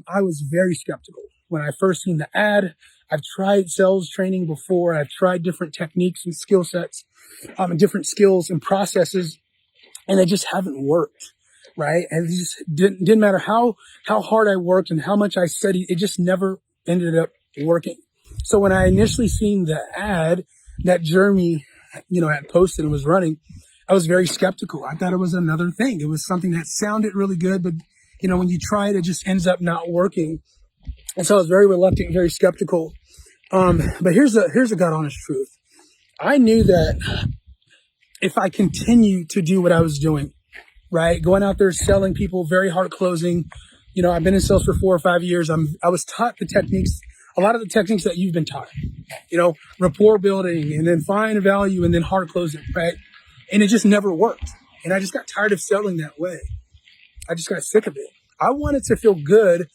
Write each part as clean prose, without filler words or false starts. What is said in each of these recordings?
I was very skeptical when I first seen the ad. I've tried sales training before. I've tried different techniques and skill sets, and different skills and processes, and they just haven't worked, right? And it just didn't matter how hard I worked and how much I studied, it just never ended up working. So when I initially seen the ad that Jeremy, had posted and was running, I was very skeptical. I thought it was another thing. It was something that sounded really good, but when you try it, it just ends up not working. And so I was very reluctant, very skeptical. But here's a God honest truth. I knew that if I continued to do what I was doing, right, going out there selling people, very hard closing, I've been in sales for 4 or 5 years. I was taught the techniques, a lot of the techniques that you've been taught, rapport building and then find value and then hard closing, right? And it just never worked. And I just got tired of selling that way. I just got sick of it. I wanted to feel good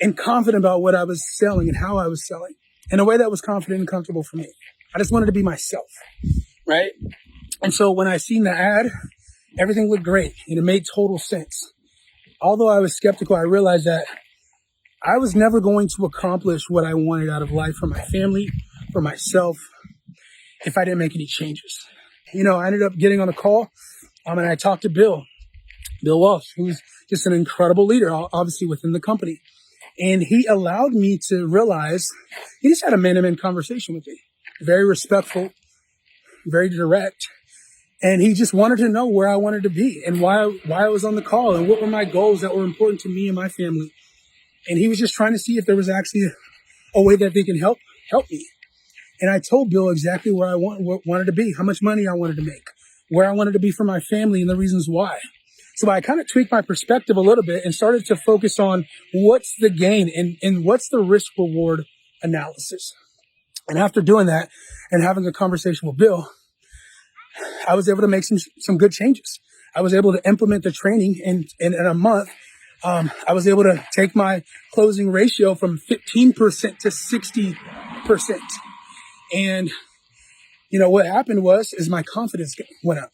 and confident about what I was selling and how I was selling in a way that was confident and comfortable for me. I just wanted to be myself, right? And so when I seen the ad, everything looked great and it made total sense. Although I was skeptical, I realized that I was never going to accomplish what I wanted out of life for my family, for myself, if I didn't make any changes. I ended up getting on a call, and I talked to Bill Walsh, who's just an incredible leader, obviously within the company. And he allowed me to realize, he just had a man-to-man conversation with me, very respectful, very direct. And he just wanted to know where I wanted to be and why I was on the call and what were my goals that were important to me and my family. And he was just trying to see if there was actually a way that they can help me. And I told Bill exactly where I wanted to be, how much money I wanted to make, where I wanted to be for my family and the reasons why. So I kind of tweaked my perspective a little bit and started to focus on what's the gain and what's the risk reward analysis. And after doing that and having a conversation with Bill, I was able to make some good changes. I was able to implement the training and in a month, I was able to take my closing ratio from 15% to 60%. And, what happened is my confidence went up.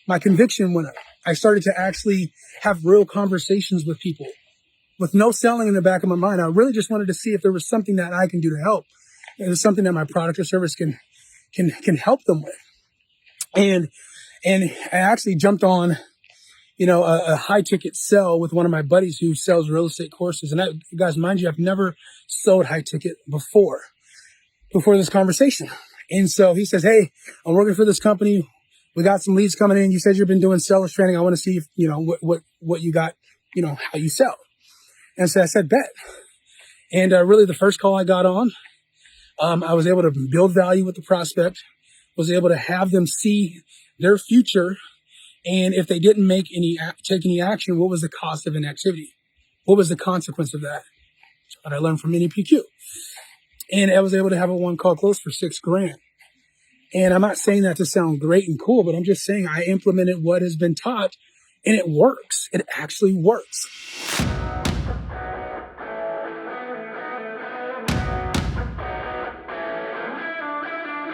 My conviction went up. I started to actually have real conversations with people with no selling in the back of my mind. I really just wanted to see if there was something that I can do to help. If there's something that my product or service can help them with. And I actually jumped on, a high ticket sell with one of my buddies who sells real estate courses. And guys, mind you, I've never sold high ticket before this conversation. And so he says, "Hey, I'm working for this company. We got some leads coming in. You said you've been doing sales training. I want to see if, what you got, how you sell." And so I said, "Bet." And really the first call I got on, I was able to build value with the prospect, was able to have them see their future. And if they didn't take any action, what was the cost of inactivity? What was the consequence of that? That's what I learned from NPQ. And I was able to have a one call close for $6,000. And I'm not saying that to sound great and cool, but I'm just saying I implemented what has been taught and it works. It actually works.